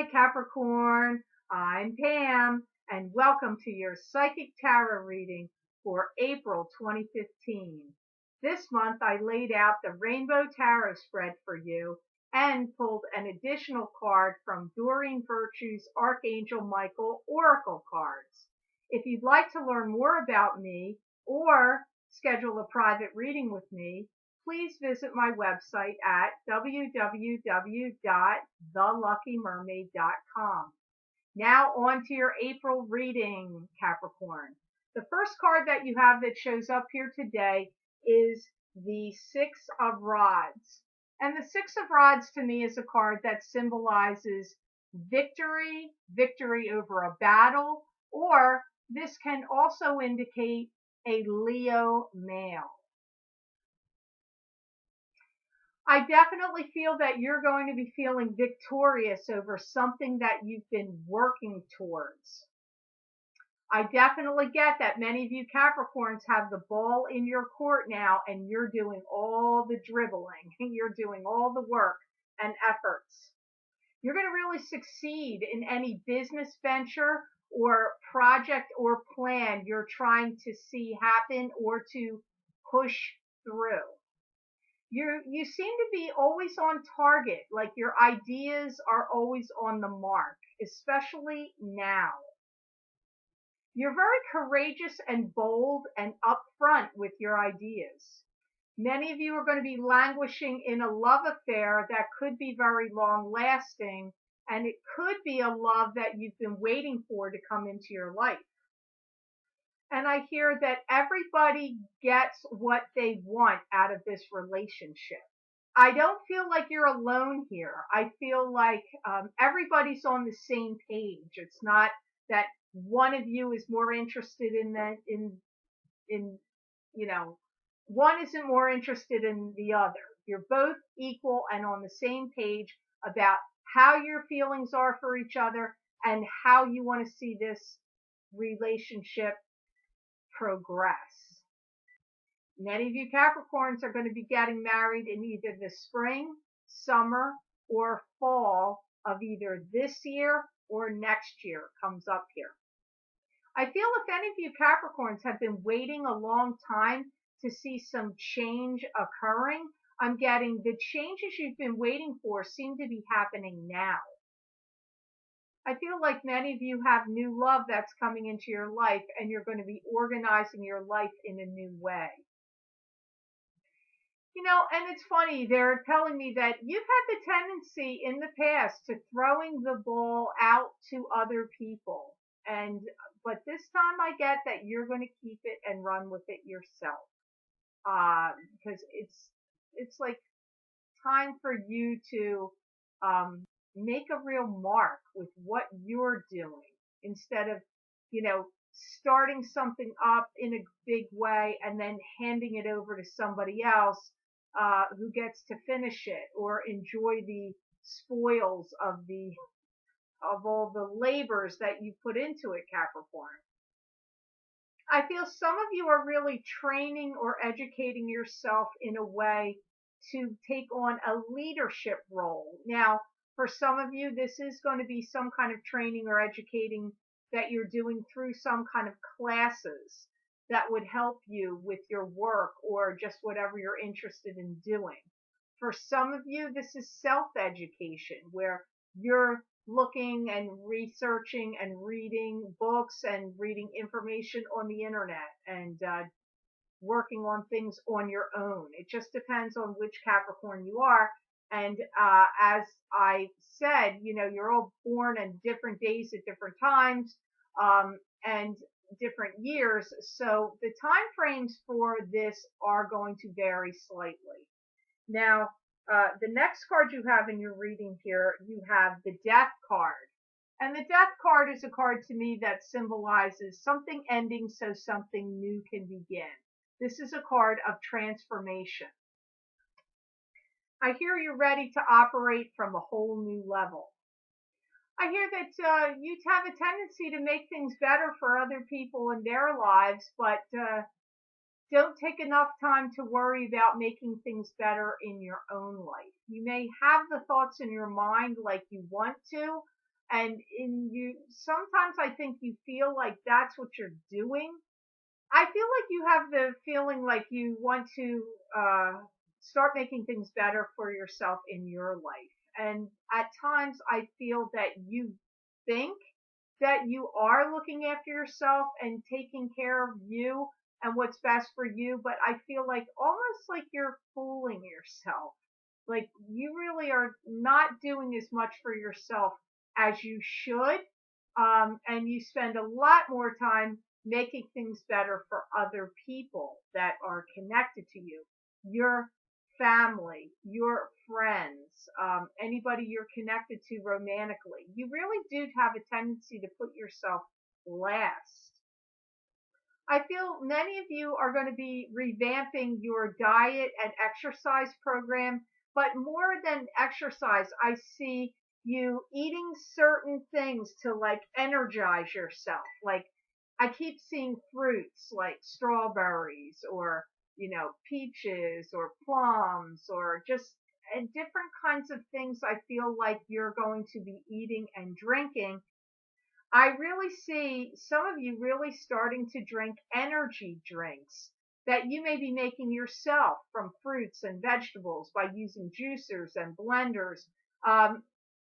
Hi, Capricorn. I'm Pam, and welcome to your Psychic Tarot reading for April 2015. This month, I laid out the Rainbow Tarot spread for you and pulled an additional card from Doreen Virtue's Archangel Michael Oracle cards. If you'd like to learn more about me or schedule a private reading with me, please visit my website at www.theluckymermaid.com. Now on to your April reading, Capricorn. The first card that you have that shows up here today is the Six of Rods. And the Six of Rods to me is a card that symbolizes victory, victory over a battle, or this can also indicate a Leo male. I definitely feel that you're going to be feeling victorious over something that you've been working towards. I definitely get that many of you Capricorns have the ball in your court now and you're doing all the dribbling. You're doing all the work and efforts. You're going to really succeed in any business venture or project or plan you're trying to see happen or to push through. You seem to be always on target, like your ideas are always on the mark, especially now. You're very courageous and bold and upfront with your ideas. Many of you are going to be languishing in a love affair that could be very long lasting, and it could be a love that you've been waiting for to come into your life. And I hear that everybody gets what they want out of this relationship. I don't feel like you're alone here. I feel like everybody's on the same page. It's not that one of you is more interested in that, one isn't more interested in the other. You're both equal and on the same page about how your feelings are for each other and how you want to see this relationship progress. Many of you Capricorns are going to be getting married in either the spring, summer, or fall of either this year or next year comes up here. I feel if any of you Capricorns have been waiting a long time to see some change occurring, I'm getting the changes you've been waiting for seem to be happening now. I feel like many of you have new love that's coming into your life and you're going to be organizing your life in a new way. And it's funny, they're telling me that you've had the tendency in the past to throwing the ball out to other people. But this time I get that you're going to keep it and run with it yourself. Because it's like time for you to make a real mark with what you're doing instead of, starting something up in a big way and then handing it over to somebody else who gets to finish it or enjoy the spoils of all the labors that you put into it, Capricorn. I feel some of you are really training or educating yourself in a way to take on a leadership role. Now, for some of you, this is going to be some kind of training or educating that you're doing through some kind of classes that would help you with your work or just whatever you're interested in doing. For some of you, this is self-education where you're looking and researching and reading books and reading information on the internet and working on things on your own. It just depends on which Capricorn you are. And as I said, you're all born on different days at different times and different years. So the time frames for this are going to vary slightly. Now, the next card you have in your reading here, you have the Death card. And the Death card is a card to me that symbolizes something ending so something new can begin. This is a card of transformation. I hear you're ready to operate from a whole new level. I hear that you have a tendency to make things better for other people in their lives, but don't take enough time to worry about making things better in your own life. You may have the thoughts in your mind like you want to, And sometimes I think you feel like that's what you're doing. I feel like you have the feeling like you want to start making things better for yourself in your life. And at times I feel that you think that you are looking after yourself and taking care of you and what's best for you, but I feel like almost like you're fooling yourself. Like you really are not doing as much for yourself as you should. And you spend a lot more time making things better for other people that are connected to you, your family, your friends, anybody you're connected to romantically. You really do have a tendency to put yourself last. I feel many of you are going to be revamping your diet and exercise program, but more than exercise, I see you eating certain things to like energize yourself. Like I keep seeing fruits like strawberries or, peaches or plums or just and different kinds of things I feel like you're going to be eating and drinking. I really see some of you really starting to drink energy drinks that you may be making yourself from fruits and vegetables by using juicers and blenders. Um,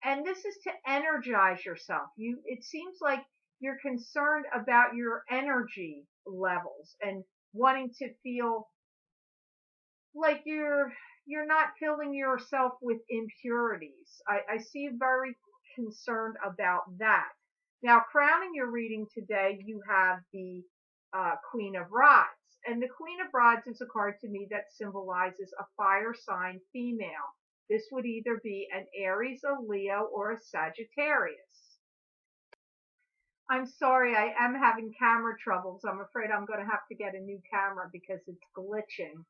and this is to energize yourself. It seems like you're concerned about your energy levels and wanting to feel like you're not filling yourself with impurities. I see you very concerned about that. Now, crowning your reading today, you have the Queen of Rods. And the Queen of Rods is a card to me that symbolizes a fire sign female. This would either be an Aries, a Leo, or a Sagittarius. I'm sorry, I am having camera troubles. I'm afraid I'm going to have to get a new camera because it's glitching.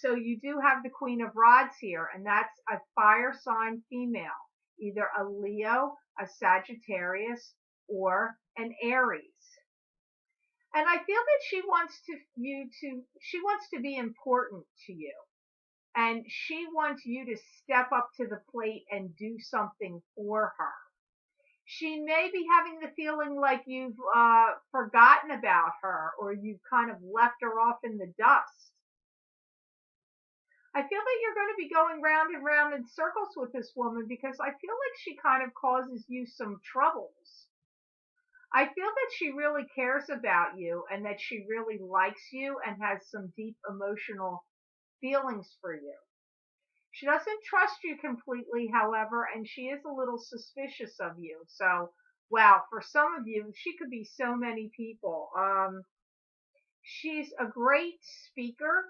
So you do have the Queen of Rods here, and that's a fire sign female, either a Leo, a Sagittarius, or an Aries. And I feel that she wants to be important to you. And she wants you to step up to the plate and do something for her. She may be having the feeling like you've forgotten about her or you've kind of left her off in the dust. I feel that you're going to be going round and round in circles with this woman because I feel like she kind of causes you some troubles. I feel that she really cares about you and that she really likes you and has some deep emotional feelings for you. She doesn't trust you completely, however, and she is a little suspicious of you. So, wow, for some of you, she could be so many people. She's a great speaker,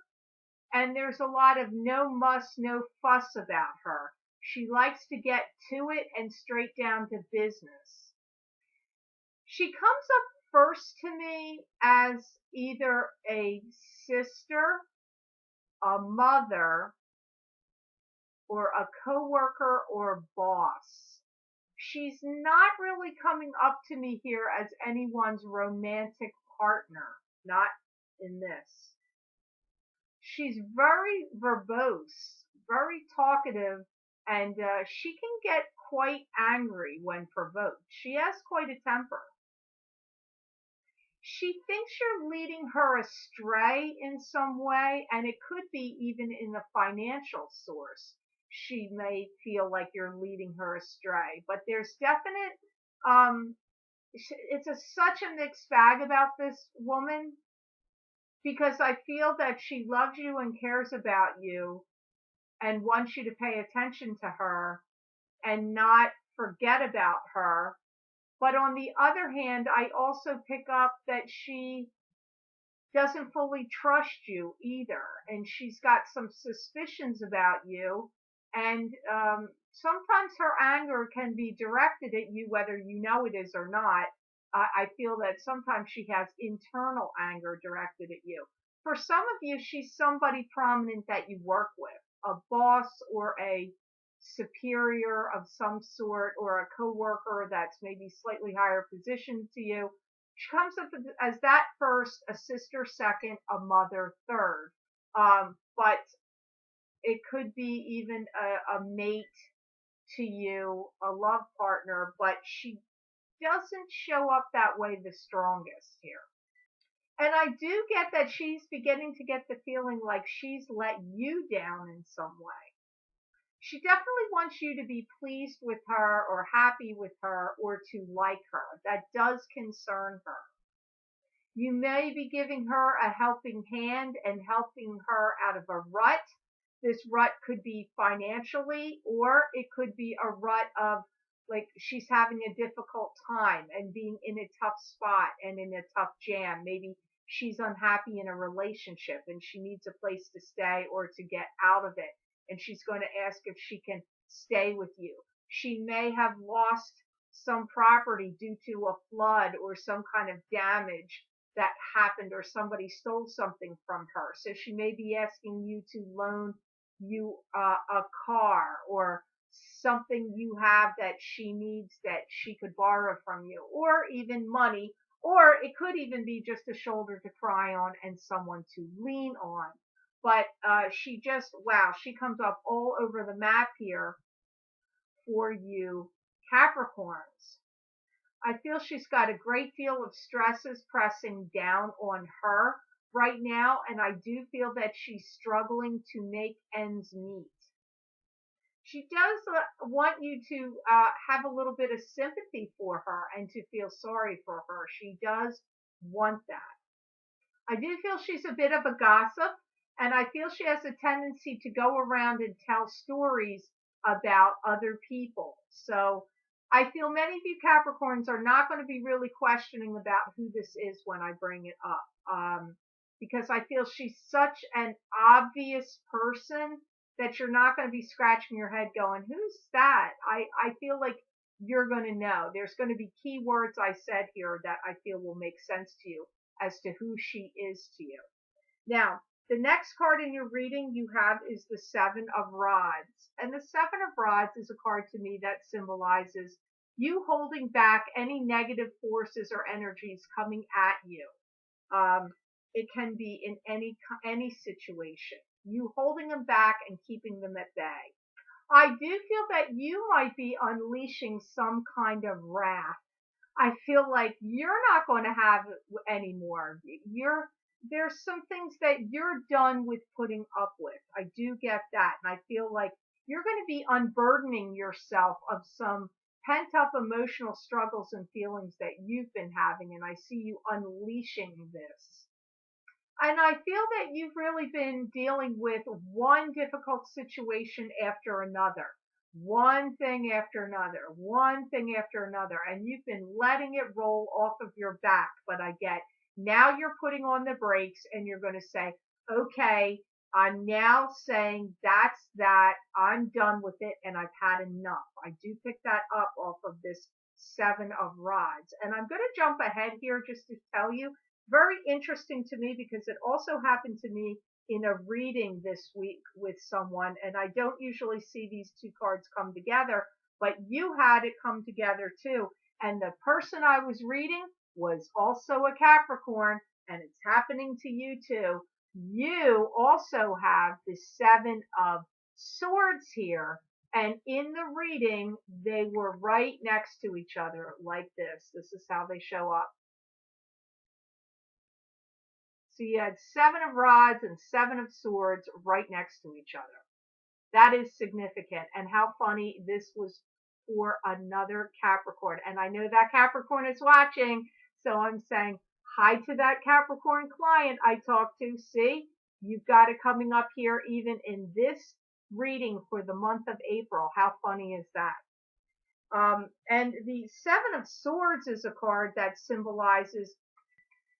and there's a lot of no muss, no fuss about her. She likes to get to it and straight down to business. She comes up first to me as either a sister, a mother, or a coworker or boss. She's not really coming up to me here as anyone's romantic partner, not in this. She's very verbose, very talkative, and she can get quite angry when provoked. She has quite a temper. She thinks you're leading her astray in some way, and it could be even in the financial source. She may feel like you're leading her astray, but there's definite, such a mixed bag about this woman because I feel that she loves you and cares about you and wants you to pay attention to her and not forget about her. But on the other hand, I also pick up that she doesn't fully trust you either. And she's got some suspicions about you. And sometimes her anger can be directed at you, whether you know it is or not. I feel that sometimes she has internal anger directed at you. For some of you, she's somebody prominent that you work with, a boss or a superior of some sort or a coworker that's maybe slightly higher position to you. She comes up as that first, a sister second, a mother third. But it could be even a mate to you, a love partner, but she doesn't show up that way the strongest here. And I do get that she's beginning to get the feeling like she's let you down in some way. She definitely wants you to be pleased with her or happy with her or to like her. That does concern her. You may be giving her a helping hand and helping her out of a rut. This rut could be financially, or it could be a rut of like she's having a difficult time and being in a tough spot and in a tough jam. Maybe she's unhappy in a relationship and she needs a place to stay or to get out of it. And she's going to ask if she can stay with you. She may have lost some property due to a flood or some kind of damage that happened, or somebody stole something from her. So she may be asking you to loan you a car or something you have that she needs that she could borrow from you, or even money, or it could even be just a shoulder to cry on and someone to lean on. But she just, wow, she comes up all over the map here for you Capricorns. I feel she's got a great deal of stresses pressing down on her right now, and I do feel that she's struggling to make ends meet. She does want you to have a little bit of sympathy for her and to feel sorry for her. She does want that. I do feel she's a bit of a gossip, and I feel she has a tendency to go around and tell stories about other people. So I feel many of you Capricorns are not going to be really questioning about who this is when I bring it up. Because I feel she's such an obvious person that you're not going to be scratching your head going, who's that? I feel like you're going to know. There's going to be key words I said here that I feel will make sense to you as to who she is to you. Now, the next card in your reading you have is the Seven of Rods. And the Seven of Rods is a card to me that symbolizes you holding back any negative forces or energies coming at you. It can be in any situation. You holding them back and keeping them at bay. I do feel that you might be unleashing some kind of wrath. I feel like you're not going to have any more. There's some things that you're done with putting up with. I do get that. And I feel like you're going to be unburdening yourself of some pent up emotional struggles and feelings that you've been having. And I see you unleashing this. And I feel that you've really been dealing with one difficult situation after another. One thing after another, one thing after another, and you've been letting it roll off of your back. But I get now you're putting on the brakes and you're going to say, okay, I'm now saying that's that. I'm done with it and I've had enough. I do pick that up off of this Seven of Rods. And I'm going to jump ahead here just to tell you, very interesting to me because it also happened to me in a reading this week with someone, and I don't usually see these two cards come together, but you had it come together too. And the person I was reading was also a Capricorn, and it's happening to you too. You also have the Seven of Swords here, and in the reading, they were right next to each other like this. This is how they show up. So you had Seven of Rods and Seven of Swords right next to each other. That is significant. And how funny this was for another Capricorn. And I know that Capricorn is watching, so I'm saying hi to that Capricorn client I talked to. See, you've got it coming up here even in this reading for the month of April. How funny is that? And the Seven of Swords is a card that symbolizes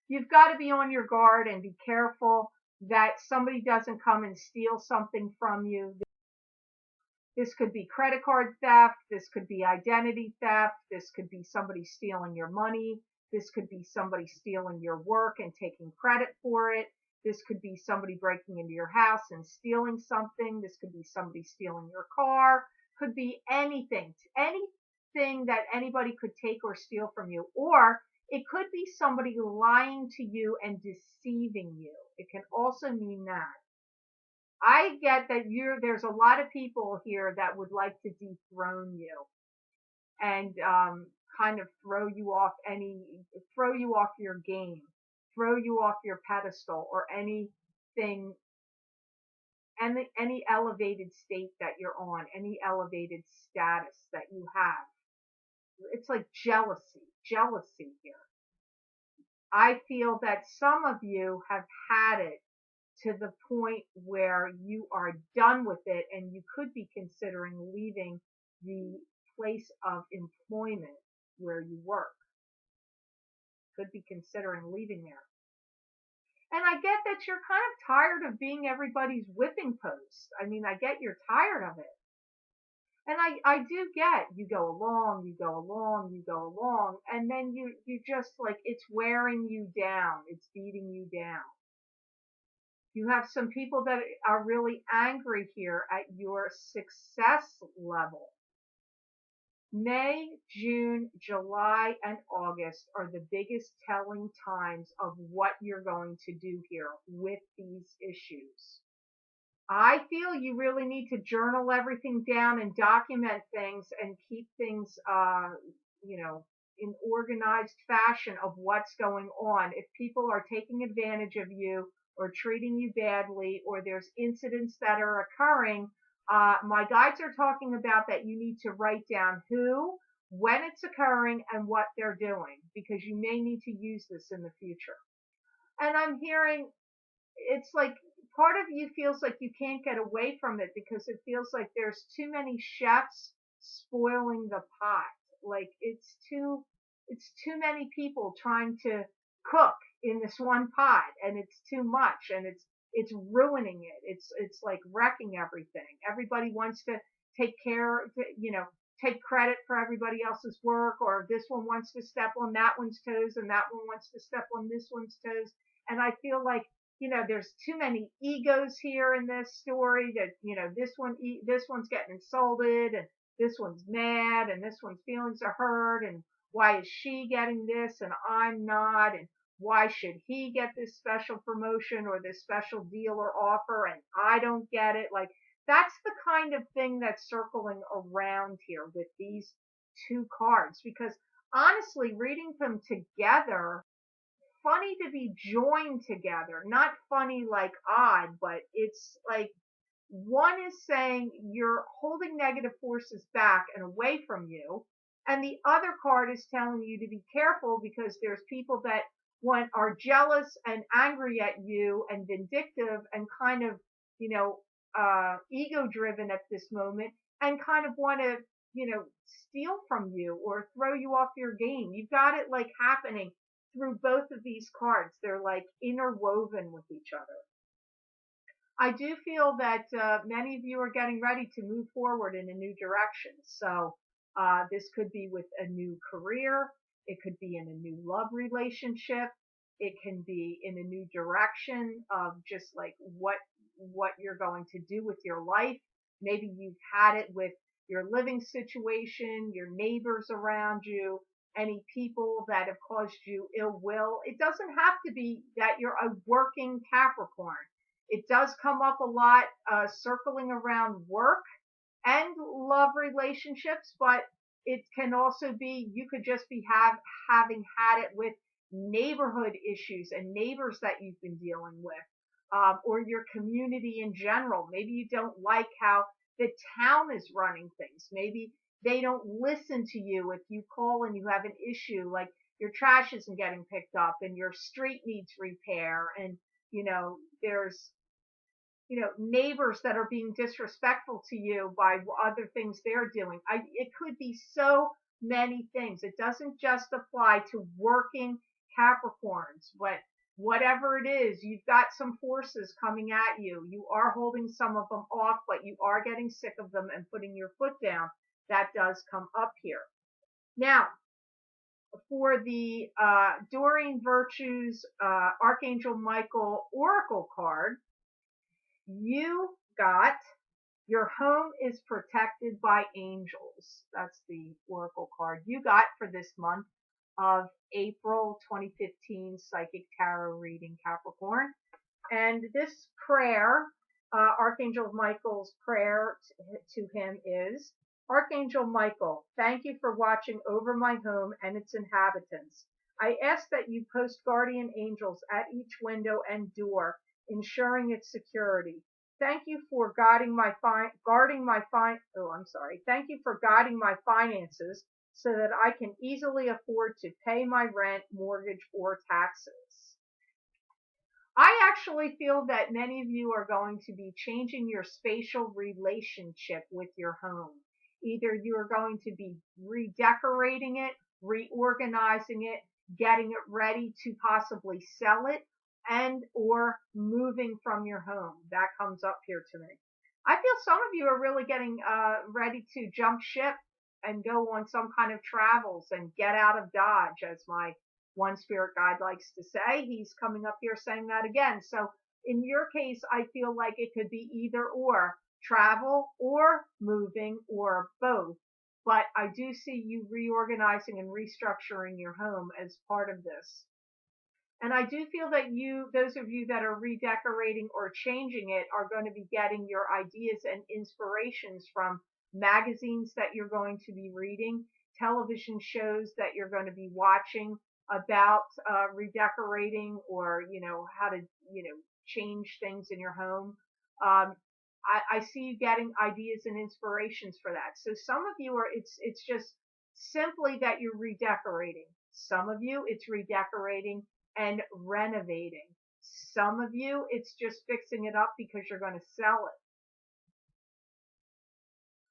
you've got to be on your guard and be careful that somebody doesn't come and steal something from you. This could be credit card theft. This could be identity theft. This could be somebody stealing your money. This could be somebody stealing your work and taking credit for it. This could be somebody breaking into your house and stealing something. This could be somebody stealing your car. Could be anything that anybody could take or steal from you. Or it could be somebody lying to you and deceiving you. It can also mean that. I get that there's a lot of people here that would like to dethrone you and kind of throw you off your game, throw you off your pedestal or anything, any elevated state that you're on, any elevated status that you have. It's like jealousy here. I feel that some of you have had it to the point where you are done with it and you could be considering leaving the place of employment where you work. Could be considering leaving there. And I get that you're kind of tired of being everybody's whipping post. I mean, I get you're tired of it. And I do get you go along, you go along, you go along, and then you just like it's wearing you down, it's beating you down. You have some people that are really angry here at your success level. May, June, July, and August are the biggest telling times of what you're going to do here with these issues. I feel you really need to journal everything down and document things and keep things, in organized fashion of what's going on. If people are taking advantage of you or treating you badly, or there's incidents that are occurring, my guides are talking about that you need to write down who, when it's occurring, and what they're doing, because you may need to use this in the future. And I'm hearing it's like part of you feels like you can't get away from it because it feels like there's too many chefs spoiling the pot. Like it's too many people trying to cook in this one pot, and it's too much, and it's ruining it. It's like wrecking everything. Everybody wants to take care, take credit for everybody else's work, or this one wants to step on that one's toes and that one wants to step on this one's toes. And I feel like there's too many egos here in this story that, this one's getting insulted and this one's mad and this one's feelings are hurt and why is she getting this and I'm not, and why should he get this special promotion or this special deal or offer and I don't get it. Like that's the kind of thing that's circling around here with these two cards, because honestly, reading them together, funny to be joined together, not funny like odd, but it's like one is saying you're holding negative forces back and away from you, and the other card is telling you to be careful because there's people that are jealous and angry at you and vindictive and kind of ego driven at this moment and kind of want to steal from you or throw you off your game. You've got it like happening through both of these cards. They're like interwoven with each other. I do feel that many of you are getting ready to move forward in a new direction. So this could be with a new career. It could be in a new love relationship. It can be in a new direction of just like what you're going to do with your life. Maybe you've had it with your living situation, your neighbors around you, any people that have caused you ill will. It doesn't have to be that you're a working Capricorn. It does come up a lot circling around work and love relationships, but it can also be you could just be having had it with neighborhood issues and neighbors that you've been dealing with, or your community in general. Maybe you don't like how the town is running things. Maybe they don't listen to you if you call and you have an issue, like your trash isn't getting picked up and your street needs repair, and there's neighbors that are being disrespectful to you by other things they're doing. It could be so many things. It doesn't just apply to working Capricorns, but whatever it is, you've got some forces coming at you. You are holding some of them off, but you are getting sick of them and putting your foot down. That does come up here. Now, for the Doreen Virtue's Archangel Michael Oracle card, you got your home is protected by angels. That's the Oracle card you got for this month of April 2015 Psychic Tarot reading, Capricorn. And this prayer Archangel Michael's prayer to him is, Archangel Michael, thank you for watching over my home and its inhabitants. I ask that you post guardian angels at each window and door, ensuring its security. Thank you for Thank you for guiding my finances so that I can easily afford to pay my rent, mortgage, or taxes. I actually feel that many of you are going to be changing your spatial relationship with your home. Either you are going to be redecorating it, reorganizing it, getting it ready to possibly sell it, and or moving from your home. That comes up here to me. I feel some of you are really getting ready to jump ship and go on some kind of travels and get out of Dodge, as my one spirit guide likes to say. He's coming up here saying that again. So in your case, I feel like it could be either or, travel or moving or both. But I do see you reorganizing and restructuring your home as part of this. And I do feel that those of you that are redecorating or changing it, are going to be getting your ideas and inspirations from magazines that you're going to be reading, television shows that you're going to be watching about redecorating, or, how to, change things in your home. I see you getting ideas and inspirations for that. So some of you it's just simply that you're redecorating. Some of you, it's redecorating and renovating. Some of you, it's just fixing it up because you're going to sell it.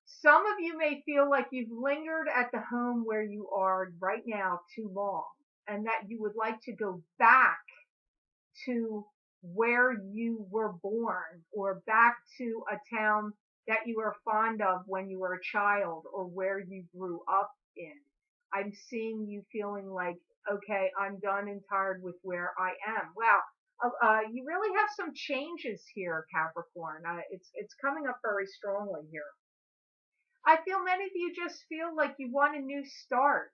Some of you may feel like you've lingered at the home where you are right now too long, and that you would like to go back to where you were born, or back to a town that you were fond of when you were a child, or where you grew up in. I'm seeing you feeling like, okay, I'm done and tired with where I am. Wow, you really have some changes here, Capricorn. It's coming up very strongly here. I feel many of you just feel like you want a new start,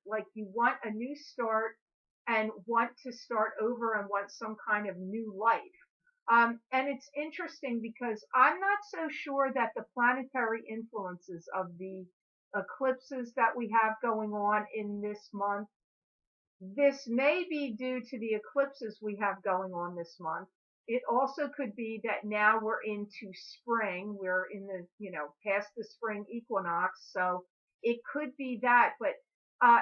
and want to start over and want some kind of new life. And it's interesting because I'm not so sure that the planetary influences of the eclipses that we have going on in this month, this may be due to the eclipses we have going on this month. It also could be that now we're into spring. We're in the, past the spring equinox. So it could be that, but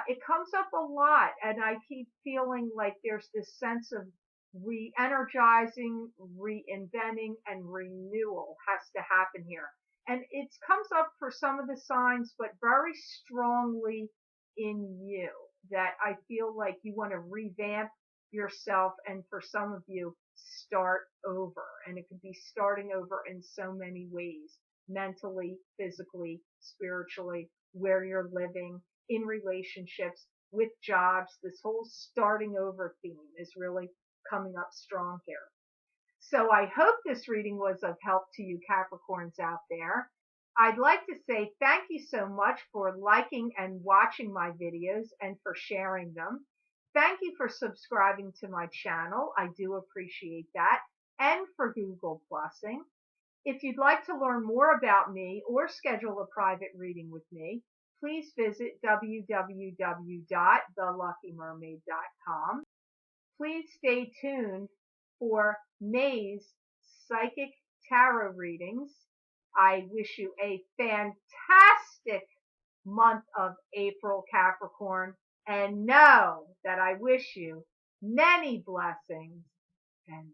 it comes up a lot. And I keep feeling like there's this sense of re-energizing, reinventing, and renewal has to happen here. And it comes up for some of the signs, but very strongly in you, that I feel like you want to revamp yourself, and for some of you, start over. And it could be starting over in so many ways: mentally, physically, spiritually, where you're living, in relationships, with jobs. This whole starting over theme is really coming up strong here. So I hope this reading was of help to you Capricorns out there. I'd like to say thank you so much for liking and watching my videos, and for sharing them. Thank you for subscribing to my channel. I do appreciate that. And for Google Plusing. If you'd like to learn more about me or schedule a private reading with me, please visit www.theluckymermaid.com. Please stay tuned for May's psychic tarot readings. I wish you a fantastic month of April, Capricorn, and know that I wish you many blessings and